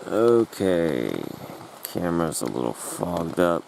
Okay, camera's a little fogged up.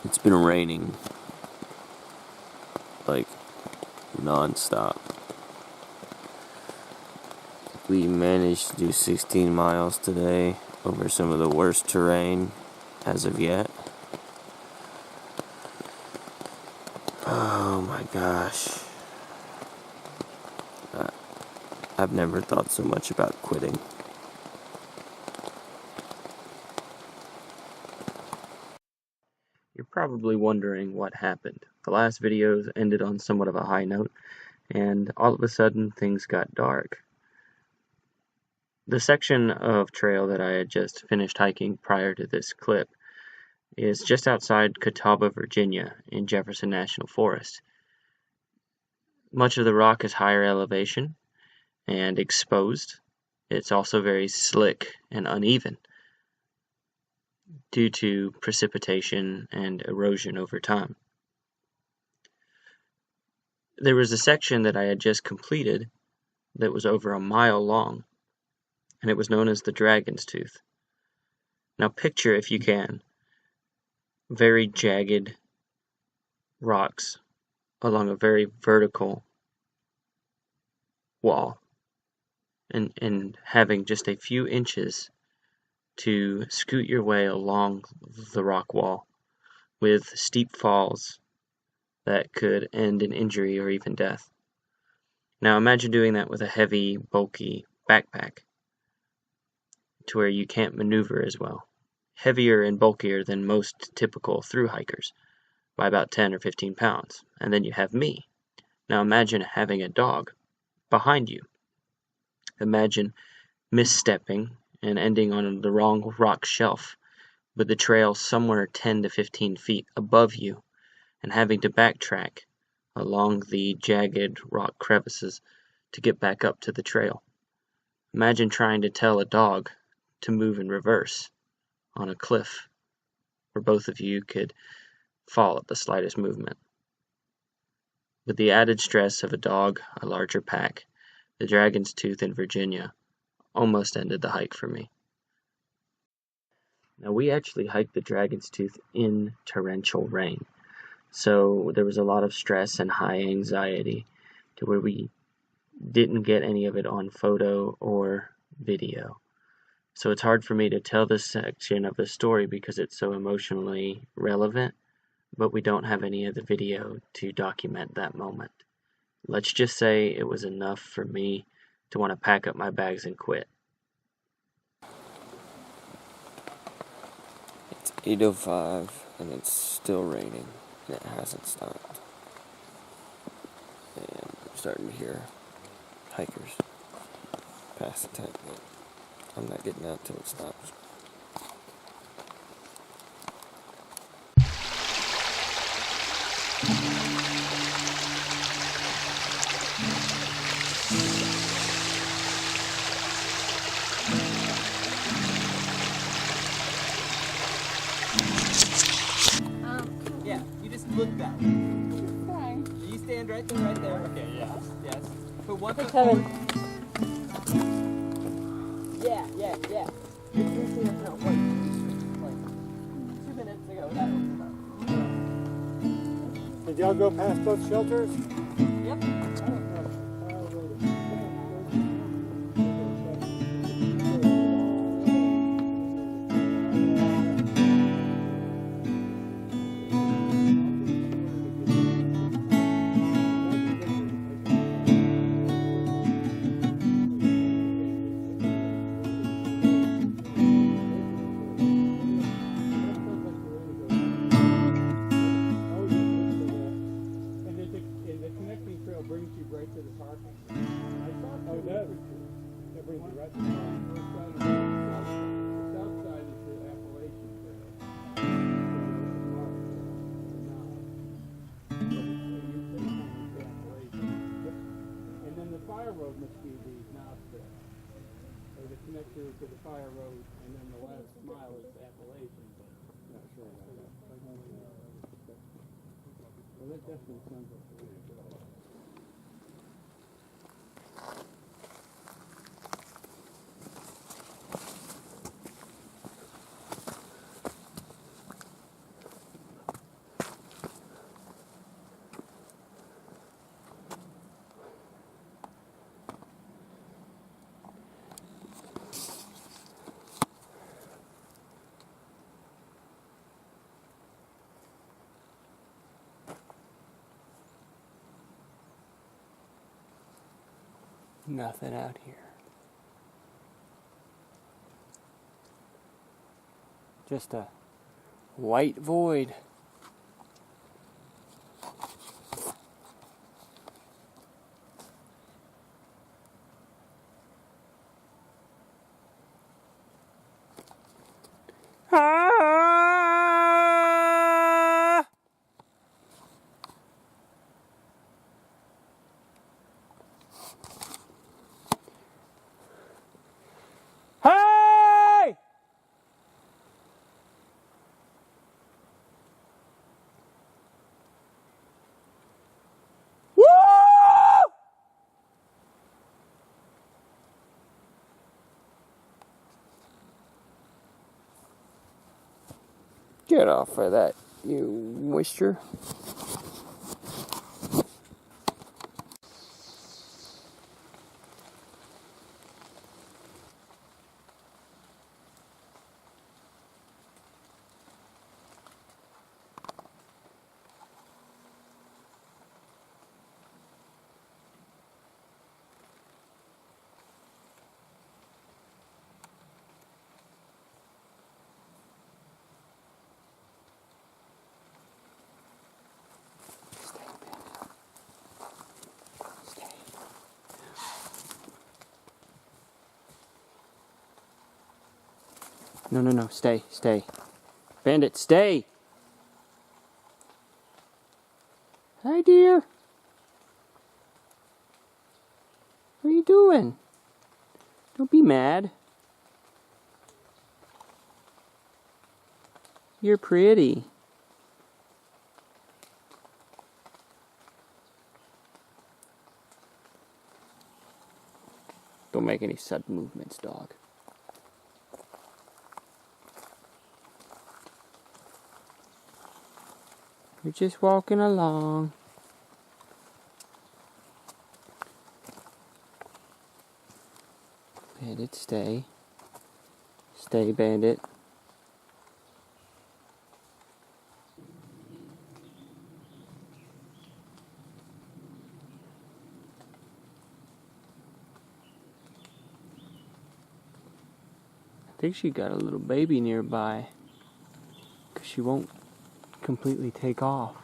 It's been raining like non-stop. We managed to do 16 miles today over some of the worst terrain as of yet. Oh my gosh. I've never thought so much about quitting. You're probably wondering what happened. The last video ended on somewhat of a high note, and all of a sudden things got dark. The section of trail that I had just finished hiking prior to this clip is just outside Catawba, Virginia, in Jefferson National Forest. Much of the rock is higher elevation and exposed. It's also very slick and uneven due to precipitation and erosion over time. There was a section that I had just completed that was over a mile long, and it was known as the Dragon's Tooth. Now picture, if you can, very jagged rocks along a very vertical wall, and having just a few inches to scoot your way along the rock wall with steep falls that could end in injury or even death. Now imagine doing that with a heavy, bulky backpack to where you can't maneuver as well. Heavier and bulkier than most typical thru hikers by about 10 or 15 pounds. And then you have me. Now imagine having a dog behind you. Imagine misstepping and ending on the wrong rock shelf with the trail somewhere 10 to 15 feet above you and having to backtrack along the jagged rock crevices to get back up to the trail. Imagine trying to tell a dog to move in reverse on a cliff where both of you could fall at the slightest movement. With the added stress of a dog, a larger pack, the Dragon's Tooth in Virginia almost ended the hike for me. Now we actually hiked the Dragon's Tooth in torrential rain, so there was a lot of stress and high anxiety to where we didn't get any of it on photo or video. So it's hard for me to tell this section of the story because it's so emotionally relevant, but we don't have any of the video to document that moment. Let's just say it was enough for me to want to pack up my bags and quit. It's 8:05 and it's still raining and it hasn't stopped. And I'm starting to hear hikers pass the tent, but I'm not getting out till it stops. Yeah, you just look that way. Fine. You stand right there. Okay, yes, yes. Put one foot Kevin. Yeah. We see it now, like 2 minutes ago. That opened up. Did y'all go past both shelters? Yep. Brings you right to the parking. I thought so. It does. It brings you right to the parking. The south side is the Appalachian Trail. And then the fire road must be the Knob Trail. Or the connector to the fire road, and then the last mile is the Appalachian. Not sure about that. Well, that definitely sounds like the way to go. Nothing out here. Just a white void. Ah! Hey! Woo! Get off of that, you moisture. No, stay. Bandit, stay! Hi, dear. What are you doing? Don't be mad. You're pretty. Don't make any sudden movements, dog. You're just walking along. Bandit, stay. Stay, Bandit. I think she got a little baby nearby, 'cause she won't completely take off.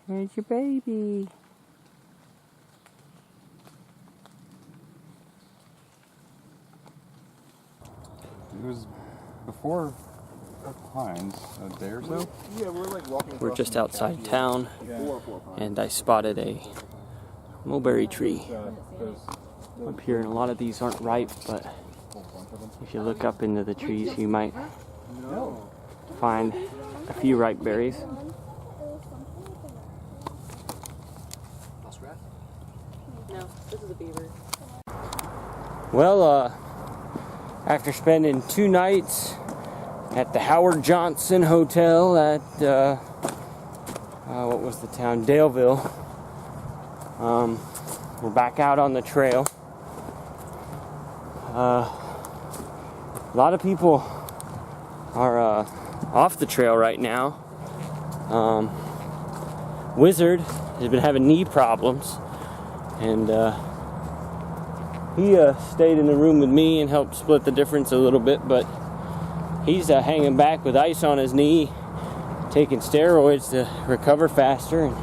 There's your baby. It was before Pines, a day or so. Yeah, we're like walking. We're just outside town, and I spotted a mulberry tree up here, and a lot of these aren't ripe, but if you look up into the trees, you might find a few ripe berries. No, this is a beaver. Well, after spending 2 nights at the Howard Johnson Hotel at, what was the town? Daleville. We're back out on the trail. A lot of people are off the trail right now. Wizard has been having knee problems, and he stayed in the room with me and helped split the difference a little bit, but he's hanging back with ice on his knee, taking steroids to recover faster. And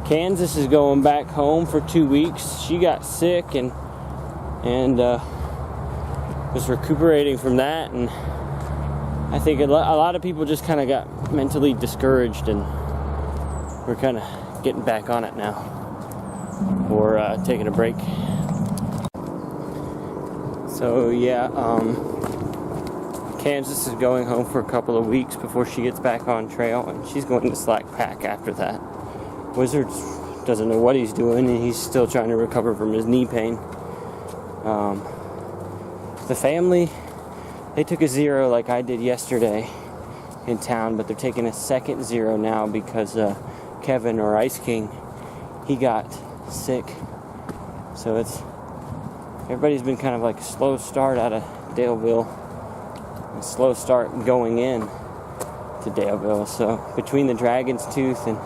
Kansas is going back home for 2 weeks. She got sick and was recuperating from that, and I think a lot of people just kind of got mentally discouraged, and we're kind of getting back on it now, or taking a break. So yeah, Kansas is going home for a couple of weeks before she gets back on trail, and she's going to slack pack after that. Wizard doesn't know what he's doing, and he's still trying to recover from his knee pain. The family, they took a 0 like I did yesterday in town, but they're taking a second 0 now because Kevin or Ice King, he got sick. So everybody's been kind of like a slow start out of Daleville, a slow start going in to Daleville. So between the Dragon's Tooth and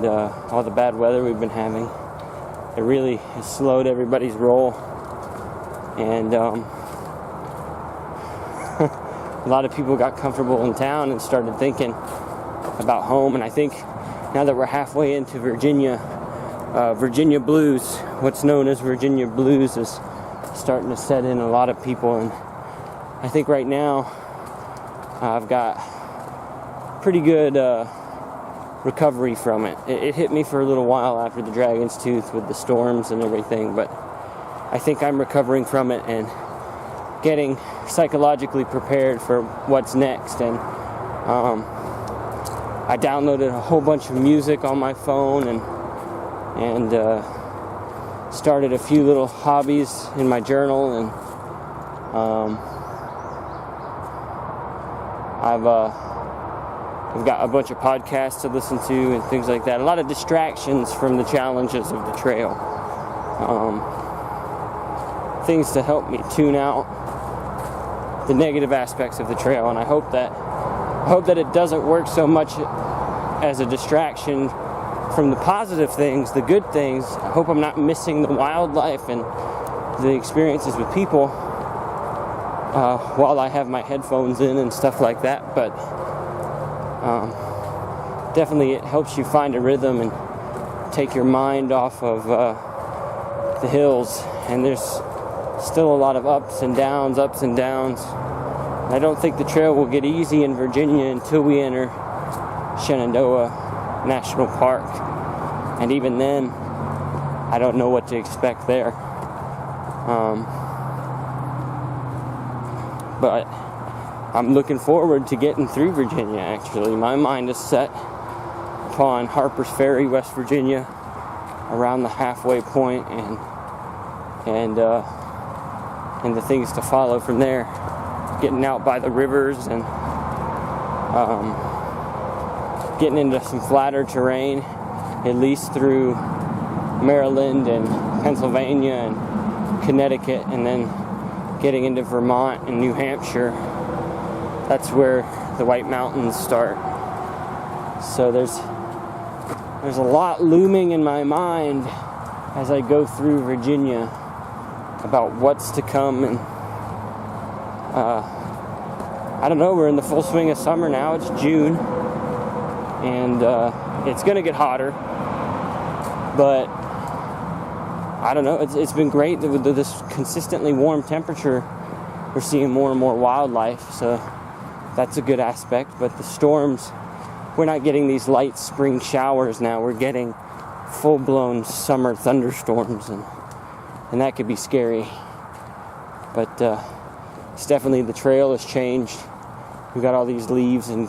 all the bad weather we've been having, it really has slowed everybody's roll. And a lot of people got comfortable in town and started thinking about home. And I think now that we're halfway into Virginia, Virginia blues, what's known as Virginia blues, is starting to set in a lot of people. And I think right now I've got pretty good recovery from it. It hit me for a little while after the Dragon's Tooth with the storms and everything, but I think I'm recovering from it and getting psychologically prepared for what's next. And I downloaded a whole bunch of music on my phone and started a few little hobbies in my journal, and I've got a bunch of podcasts to listen to and things like that. A lot of distractions from the challenges of the trail. Things to help me tune out the negative aspects of the trail. And I hope that it doesn't work so much as a distraction from the positive things, the good things. I hope I'm not missing the wildlife and the experiences with people while I have my headphones in and stuff like that. But definitely it helps you find a rhythm and take your mind off of the hills. And there's still a lot of ups and downs. I don't think the trail will get easy in Virginia until we enter Shenandoah National Park. And even then, I don't know what to expect there. But I'm looking forward to getting through Virginia, actually. My mind is set upon Harper's Ferry, West Virginia, around the halfway point, and the things to follow from there. Getting out by the rivers and getting into some flatter terrain, at least through Maryland and Pennsylvania and Connecticut, and then getting into Vermont and New Hampshire. That's where the White Mountains start. So there's a lot looming in my mind as I go through Virginia about what's to come. And I don't know, we're in the full swing of summer now. It's June, and it's gonna get hotter, but I don't know, it's been great with this consistently warm temperature. We're seeing more and more wildlife, so that's a good aspect. But the storms, we're not getting these light spring showers now. We're getting full-blown summer thunderstorms, and that could be scary. But it's definitely, the trail has changed. We've got all these leaves and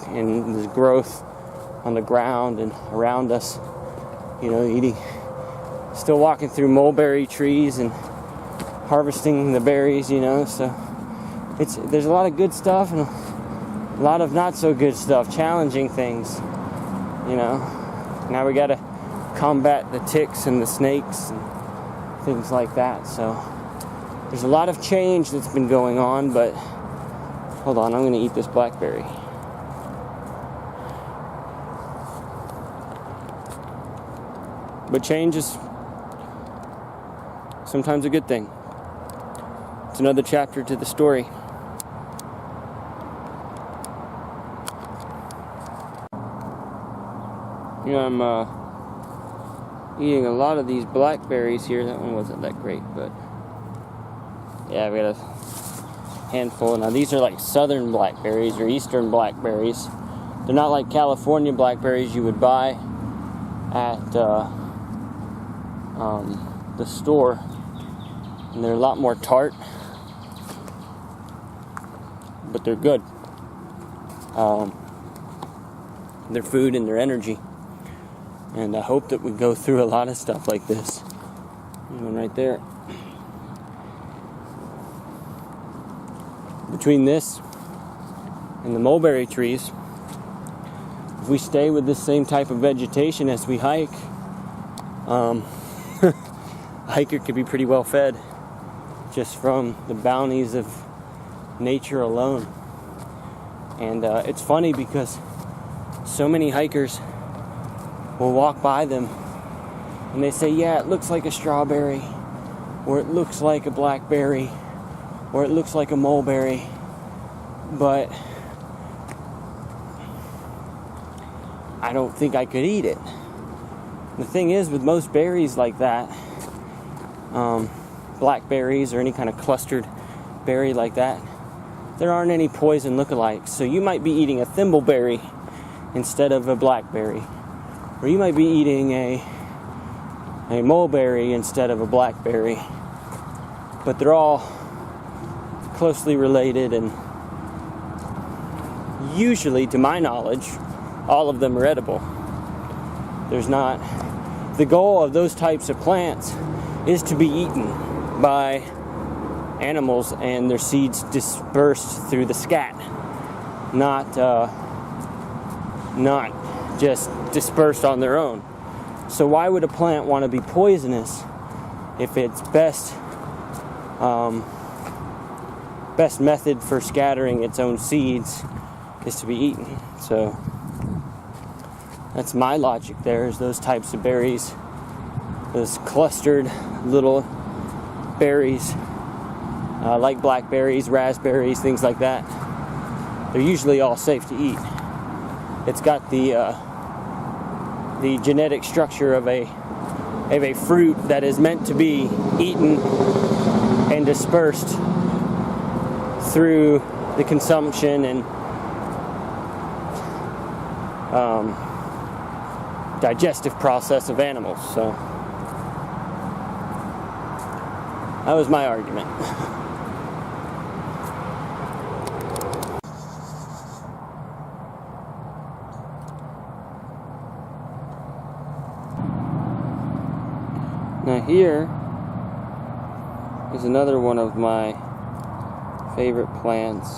this growth on the ground and around us. You know, still walking through mulberry trees and harvesting the berries, you know. So there's a lot of good stuff and a lot of not so good stuff, challenging things, you know. Now we got to combat the ticks and the snakes and things like that. So there's a lot of change that's been going on, but hold on, I'm going to eat this blackberry. But change is sometimes a good thing. It's another chapter to the story. You know, I'm eating a lot of these blackberries here. That one wasn't that great, but yeah, we got a handful. Now these are like southern blackberries or eastern blackberries. They're not like California blackberries you would buy at the store, and they're a lot more tart, but they're good. They're food and they're energy, and I hope that we go through a lot of stuff like this. There's one right there. Between this and the mulberry trees, if we stay with this same type of vegetation as we hike, a hiker could be pretty well fed just from the bounties of nature alone. And it's funny because so many hikers will walk by them and they say, yeah, it looks like a strawberry, or it looks like a blackberry, or it looks like a mulberry, but I don't think I could eat it. The thing is, with most berries like that, blackberries or any kind of clustered berry like that, there aren't any poison lookalikes. So you might be eating a thimbleberry instead of a blackberry, or you might be eating a mulberry instead of a blackberry, but they're all closely related, and usually, to my knowledge, all of them are edible. There's not... The goal of those types of plants is to be eaten by animals and their seeds dispersed through the scat, not just dispersed on their own. So why would a plant want to be poisonous if its best method for scattering its own seeds is to be eaten? So that's my logic there, is those types of berries, those clustered little berries, like blackberries, raspberries, things like that, they're usually all safe to eat. It's got the genetic structure of a fruit that is meant to be eaten and dispersed through the consumption and digestive process of animals. So that was my argument. Now here is another one of my favorite plants.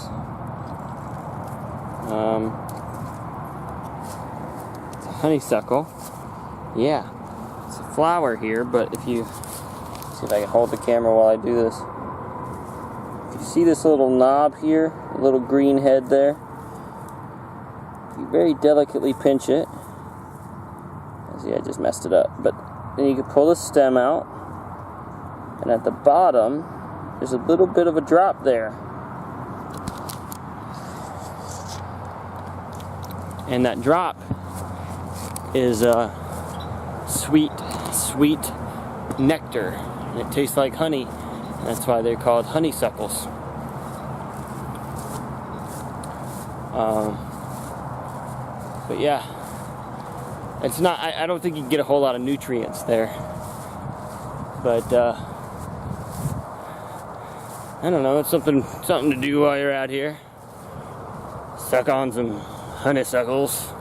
It's a honeysuckle. Yeah, it's a flower here, but if you see if I can hold the camera while I do this. If you see this little knob here, a little green head there, you very delicately pinch it. See, I just messed it up, but then you can pull the stem out, and at the bottom there's a little bit of a drop there, and that drop is sweet nectar, and it tastes like honey. That's why they're called honeysuckles. But yeah, it's not, I don't think you can get a whole lot of nutrients there, but I don't know, it's something to do while you're out here. Suck on some honeysuckles.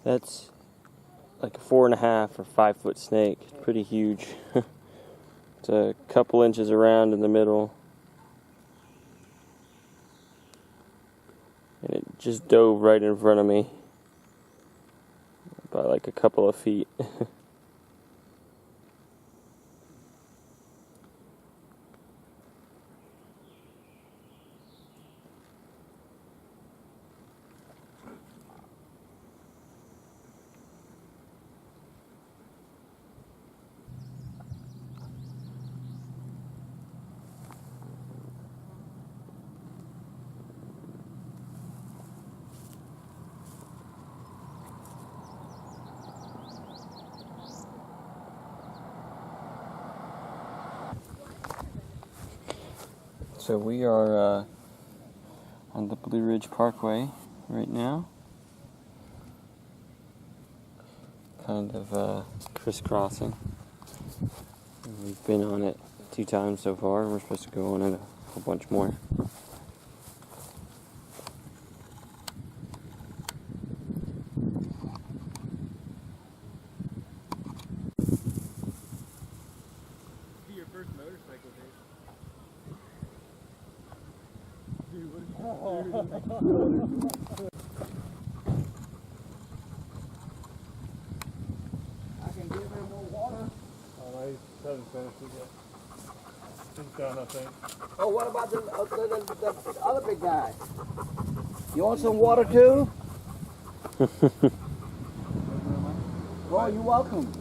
That's like a 4.5 or 5 foot snake. It's pretty huge. It's a couple inches around in the middle. And it just dove right in front of me by like a couple of feet. So we are on the Blue Ridge Parkway right now. Kind of crisscrossing. We've been on it 2 times so far, and we're supposed to go on it a whole bunch more. Your first motorcycle day. I can give him more water. Oh, no, he hasn't finished it yet. He's done, I think. Oh, what about the other big guy? You want some water too? Oh, you're welcome.